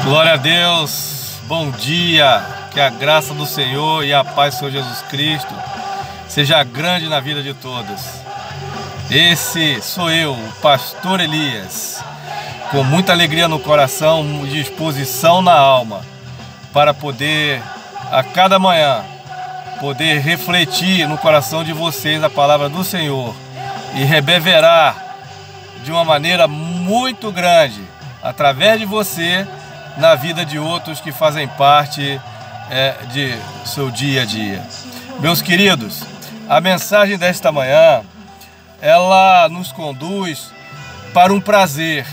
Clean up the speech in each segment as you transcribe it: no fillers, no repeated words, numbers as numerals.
Glória a Deus, bom dia, que a graça do Senhor e a paz do Senhor Jesus Cristo seja grande na vida de todos. Esse sou eu, o pastor Elias, com muita alegria no coração, disposição na alma, para poder, a cada manhã, poder refletir no coração de vocês a palavra do Senhor e reverberar de uma maneira muito grande, através de você, na vida de outros que fazem parte de seu dia a dia. Meus queridos, a mensagem desta manhã, ela nos conduz para um prazer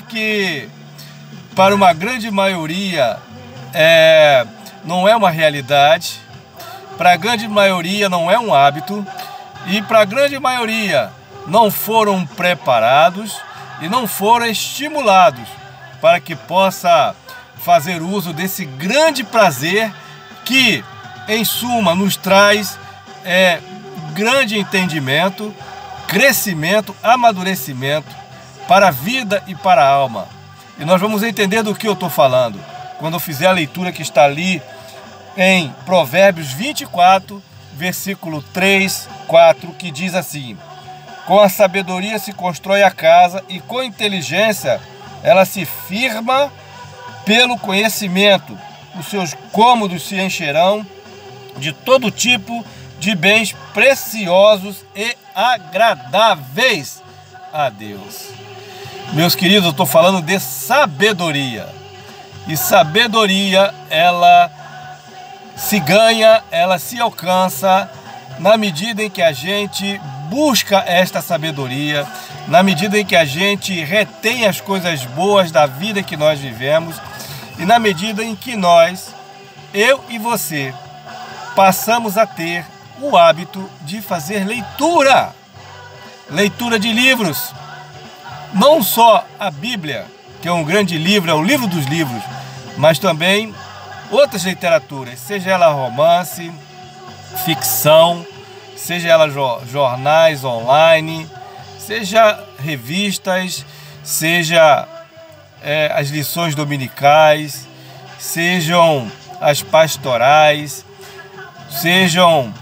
que para uma grande maioria não é uma realidade, para a grande maioria não é um hábito e para a grande maioria não foram preparados e não foram estimulados para que possa fazer uso desse grande prazer que, em suma, nos traz grande entendimento, crescimento, amadurecimento para a vida e para a alma. E nós vamos entender do que eu estou falando quando eu fizer a leitura que está ali em Provérbios 24, versículo 3, 4, que diz assim: com a sabedoria se constrói a casa e com a inteligência ela se firma pelo conhecimento. Os seus cômodos se encherão de todo tipo de bens preciosos e agradáveis a Deus. Meus queridos, eu estou falando de sabedoria. E sabedoria, ela se ganha, ela se alcança na medida em que a gente busca esta sabedoria, na medida em que a gente retém as coisas boas da vida que nós vivemos e na medida em que nós, eu e você, passamos a ter o hábito de fazer leitura de livros. Não só a Bíblia, que é um grande livro, é o livro dos livros, mas também outras literaturas, seja ela romance, ficção, seja ela jornais online, seja revistas, seja as lições dominicais, sejam as pastorais, sejam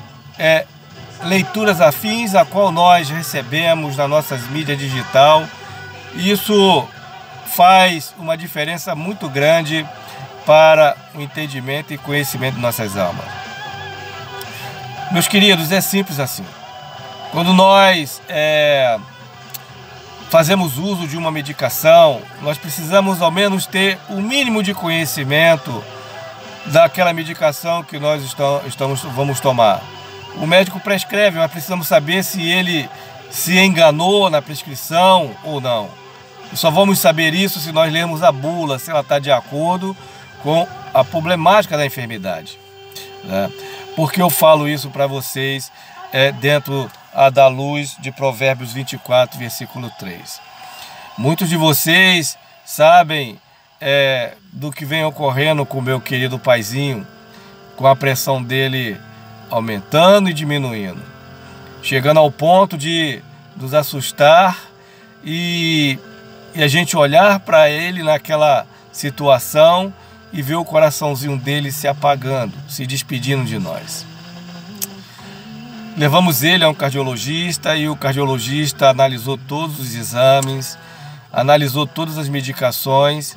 leituras afins a qual nós recebemos na nossas mídias digital. Isso faz uma diferença muito grande para o entendimento e conhecimento de nossas almas. Meus queridos, é simples assim. Quando nós fazemos uso de uma medicação, nós precisamos ao menos ter o mínimo de conhecimento daquela medicação que nós vamos tomar. O médico prescreve, mas precisamos saber se ele se enganou na prescrição ou não. E só vamos saber isso se nós lermos a bula, se ela está de acordo com a problemática da enfermidade, né? Por que eu falo isso para vocês dentro da luz de Provérbios 24, versículo 3? Muitos de vocês sabem do que vem ocorrendo com o meu querido paizinho, com a pressão dele aumentando e diminuindo, chegando ao ponto de nos assustar e a gente olhar para ele naquela situação e ver o coraçãozinho dele se apagando, se despedindo de nós. Levamos ele a um cardiologista e o cardiologista analisou todos os exames, analisou todas as medicações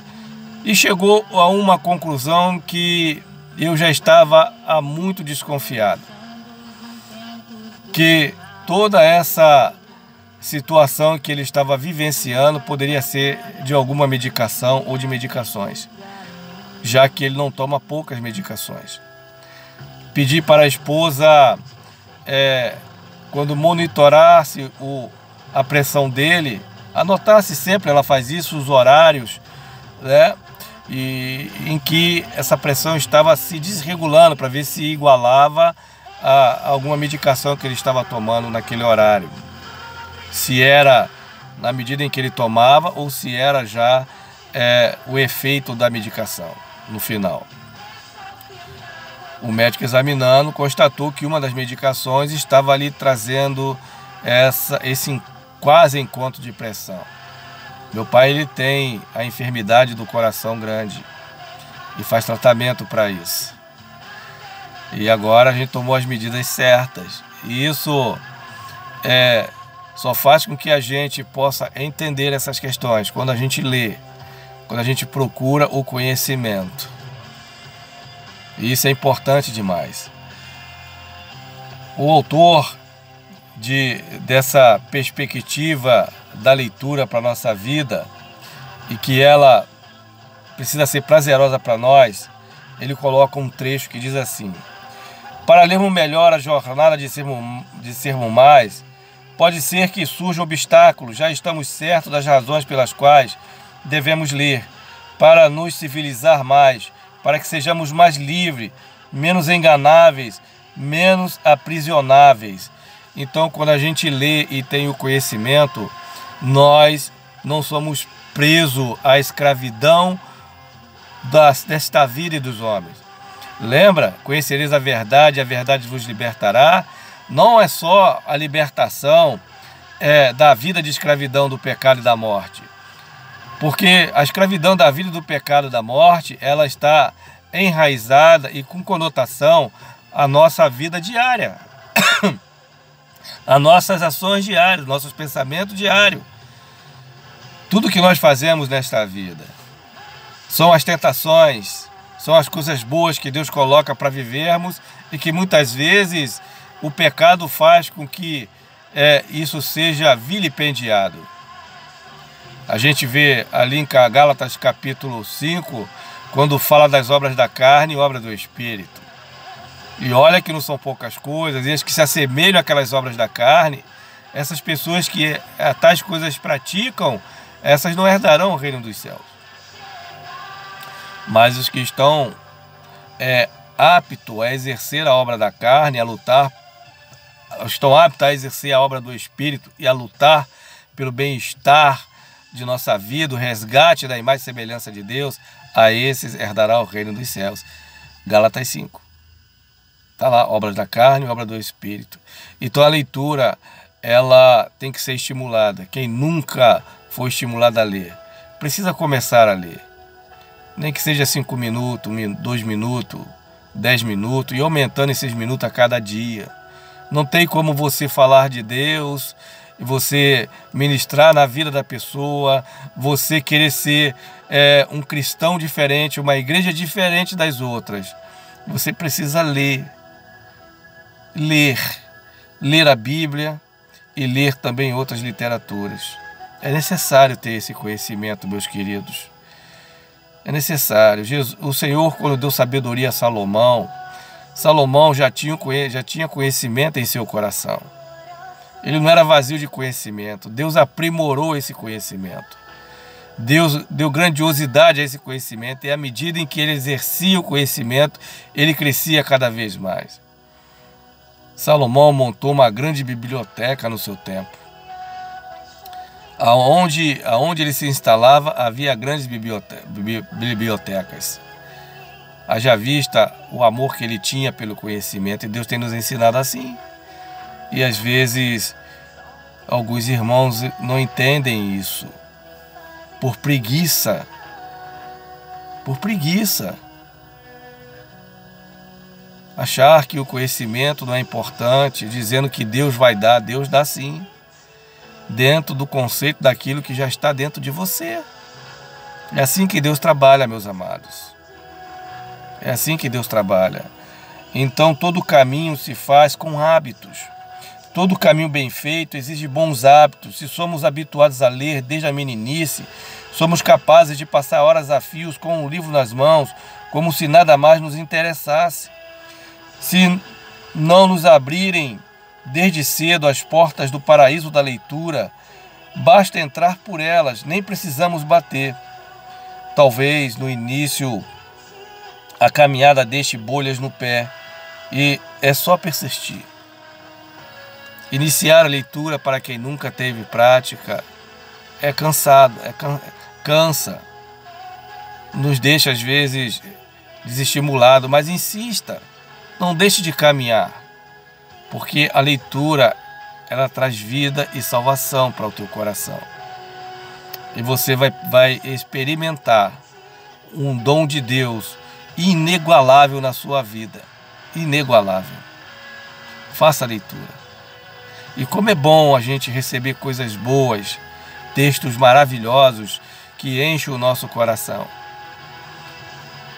e chegou a uma conclusão que eu já estava há muito desconfiado, que toda essa situação que ele estava vivenciando poderia ser de alguma medicação ou de medicações, já que ele não toma poucas medicações. Pedi para a esposa, quando monitorasse a pressão dele, anotasse sempre, ela faz isso, os horários, né, em que essa pressão estava se desregulando, para ver se igualava a alguma medicação que ele estava tomando naquele horário. Se era na medida em que ele tomava ou se era já o efeito da medicação no final. O médico examinando constatou que uma das medicações estava ali trazendo esse quase encontro de pressão. Meu pai, ele tem a enfermidade do coração grande e faz tratamento para isso. E agora a gente tomou as medidas certas. E isso só faz com que a gente possa entender essas questões quando a gente lê, quando a gente procura o conhecimento. E isso é importante demais. O autor dessa perspectiva da leitura para a nossa vida, e que ela precisa ser prazerosa para nós, ele coloca um trecho que diz assim: para lermos melhor a jornada de sermos mais, pode ser que surjam obstáculos, já estamos certos das razões pelas quais devemos ler, para nos civilizar mais, para que sejamos mais livres, menos enganáveis, menos aprisionáveis. Então, quando a gente lê e tem o conhecimento, nós não somos presos à escravidão desta vida e dos homens. Lembra? Conhecereis a verdade vos libertará. Não é só a libertação da vida de escravidão do pecado e da morte. Porque a escravidão da vida e do pecado e da morte, ela está enraizada e com conotação à nossa vida diária. As nossas ações diárias, nossos pensamentos diários. Tudo que nós fazemos nesta vida são as tentações, são as coisas boas que Deus coloca para vivermos e que muitas vezes o pecado faz com que isso seja vilipendiado. A gente vê ali em Gálatas capítulo 5, quando fala das obras da carne e obras do Espírito. E olha que não são poucas coisas, e as que se assemelham àquelas obras da carne, essas pessoas que tais coisas praticam, essas não herdarão o reino dos céus. Mas os que estão aptos a exercer a obra da carne, a lutar, estão aptos a exercer a obra do Espírito e a lutar pelo bem-estar de nossa vida, o resgate da imagem e semelhança de Deus, a esses herdará o reino dos céus. Gálatas 5. Está lá, obras da carne e obra do Espírito. Então a leitura, ela tem que ser estimulada. Quem nunca foi estimulado a ler, precisa começar a ler. Nem que seja 5 minutos, 2 minutos, 10 minutos, e aumentando esses minutos a cada dia. Não tem como você falar de Deus, você ministrar na vida da pessoa, você querer ser um cristão diferente, uma igreja diferente das outras. Você precisa ler a Bíblia e ler também outras literaturas. É necessário ter esse conhecimento, meus queridos. É necessário. O Senhor, quando deu sabedoria a Salomão, Salomão já tinha conhecimento em seu coração. Ele não era vazio de conhecimento. Deus aprimorou esse conhecimento. Deus deu grandiosidade a esse conhecimento, e à medida em que ele exercia o conhecimento, ele crescia cada vez mais. Salomão montou uma grande biblioteca no seu tempo. Aonde ele se instalava, havia grandes bibliotecas. Haja vista o amor que ele tinha pelo conhecimento, e Deus tem nos ensinado assim. E às vezes, alguns irmãos não entendem isso. Por preguiça. Achar que o conhecimento não é importante, dizendo que Deus vai dar. Deus dá sim. Dentro do conceito daquilo que já está dentro de você. É assim que Deus trabalha, meus amados. É assim que Deus trabalha. Então todo caminho se faz com hábitos. Todo caminho bem feito exige bons hábitos. Se somos habituados a ler desde a meninice, somos capazes de passar horas a fios com um livro nas mãos, como se nada mais nos interessasse. Se não nos abrirem desde cedo as portas do paraíso da leitura, basta entrar por elas, nem precisamos bater. Talvez no início a caminhada deixe bolhas no pé, e é só persistir. Iniciar a leitura para quem nunca teve prática é cansado, cansa, nos deixa às vezes desestimulado, mas insista, não deixe de caminhar, porque a leitura ela traz vida e salvação para o teu coração. E você vai experimentar um dom de Deus inigualável na sua vida. Inigualável. Faça a leitura. E como é bom a gente receber coisas boas, textos maravilhosos que enchem o nosso coração.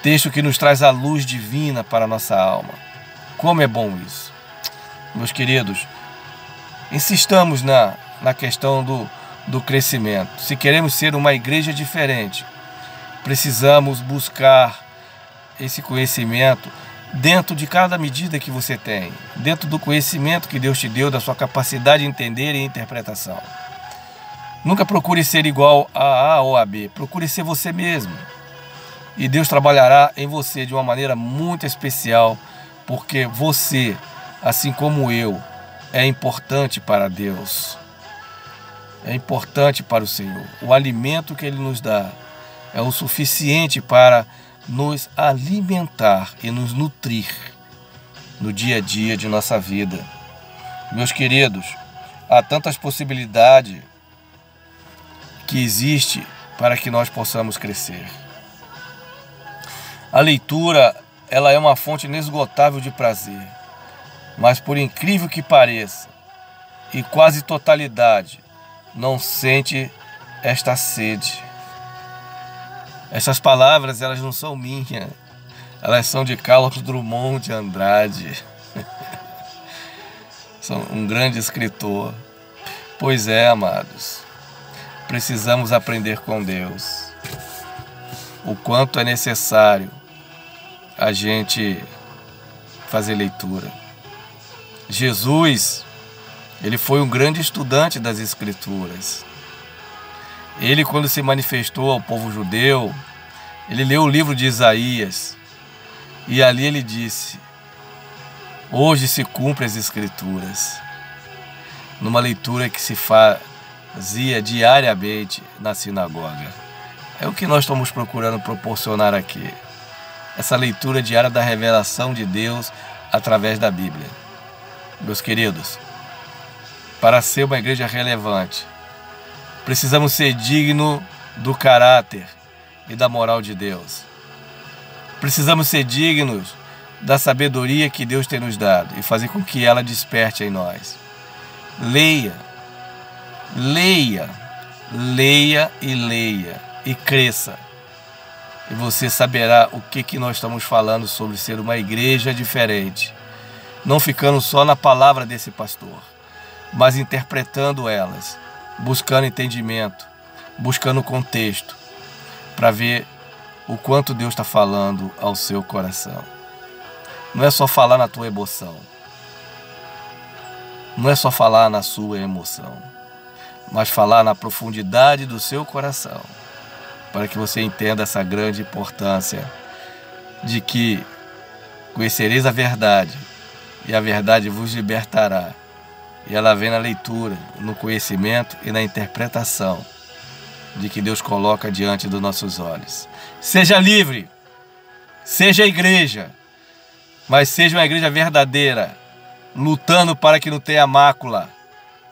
Texto que nos traz a luz divina para a nossa alma. Como é bom isso. Meus queridos, insistamos na questão do crescimento. Se queremos ser uma igreja diferente, precisamos buscar esse conhecimento dentro de cada medida que você tem, dentro do conhecimento que Deus te deu, da sua capacidade de entender e interpretação. Nunca procure ser igual a A ou a B, procure ser você mesmo. E Deus trabalhará em você de uma maneira muito especial, porque você, assim como eu, é importante para Deus. É importante para o Senhor. O alimento que Ele nos dá é o suficiente para nos alimentar e nos nutrir no dia a dia de nossa vida. Meus queridos, há tantas possibilidades que existem para que nós possamos crescer. A leitura, ela é uma fonte inesgotável de prazer, mas por incrível que pareça, e quase totalidade, não sente esta sede. Essas palavras, elas não são minhas, elas são de Carlos Drummond de Andrade. São um grande escritor. Pois é, amados, precisamos aprender com Deus o quanto é necessário a gente fazer leitura. Jesus, ele foi um grande estudante das Escrituras. Ele, quando se manifestou ao povo judeu, ele leu o livro de Isaías e ali ele disse: hoje se cumpre as Escrituras. Numa leitura que se fazia diariamente na sinagoga. É o que nós estamos procurando proporcionar aqui. Essa leitura diária da revelação de Deus através da Bíblia. Meus queridos, para ser uma igreja relevante, precisamos ser dignos do caráter e da moral de Deus. Precisamos ser dignos da sabedoria que Deus tem nos dado e fazer com que ela desperte em nós. Leia, leia, leia e leia e cresça. E você saberá o que nós estamos falando sobre ser uma igreja diferente. Não ficando só na palavra desse pastor, mas interpretando elas, buscando entendimento, buscando contexto, para ver o quanto Deus está falando ao seu coração. Não é só falar na tua emoção. Não é só falar na sua emoção, mas falar na profundidade do seu coração, para que você entenda essa grande importância de que conhecereis a verdade, e a verdade vos libertará. E ela vem na leitura, no conhecimento e na interpretação de que Deus coloca diante dos nossos olhos. Seja livre, seja igreja, mas seja uma igreja verdadeira, lutando para que não tenha mácula,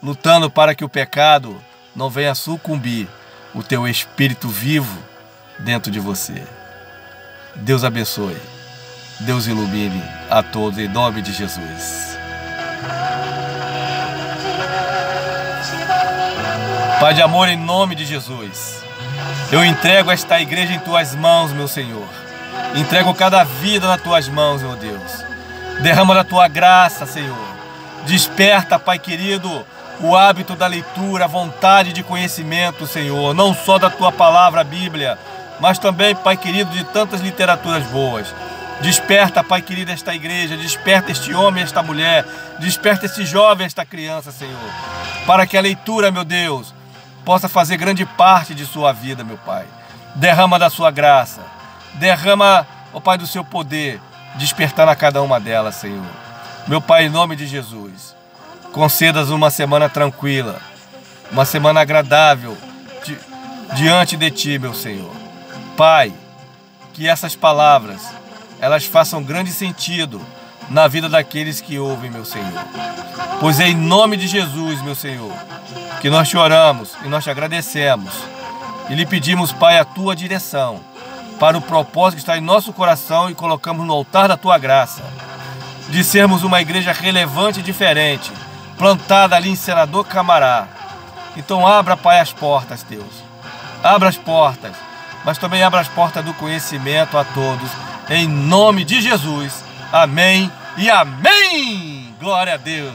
lutando para que o pecado não venha sucumbir o teu espírito vivo dentro de você. Deus abençoe, Deus ilumine a todos em nome de Jesus. Pai de amor, em nome de Jesus, eu entrego esta igreja em tuas mãos, meu Senhor. Entrego cada vida nas tuas mãos, meu Deus. Derrama da tua graça, Senhor. Desperta, Pai querido, o hábito da leitura, a vontade de conhecimento, Senhor. Não só da tua palavra, a Bíblia, mas também, Pai querido, de tantas literaturas boas. Desperta, Pai querido, esta igreja. Desperta este homem, esta mulher. Desperta este jovem, esta criança, Senhor. Para que a leitura, meu Deus, possa fazer grande parte de sua vida, meu Pai. Derrama da sua graça. Derrama, ó Pai, do seu poder, despertando a cada uma delas, Senhor. Meu Pai, em nome de Jesus, concedas uma semana tranquila, uma semana agradável diante de Ti, meu Senhor. Pai, que essas palavras, elas façam grande sentido na vida daqueles que ouvem, meu Senhor. Pois é em nome de Jesus, meu Senhor, que nós te oramos e nós te agradecemos. E lhe pedimos, Pai, a tua direção para o propósito que está em nosso coração e colocamos no altar da tua graça, de sermos uma igreja relevante e diferente, plantada ali em Senador Camará. Então abra, Pai, as portas, Deus. Abra as portas, mas também abra as portas do conhecimento a todos. Em nome de Jesus. Amém e amém! Glória a Deus!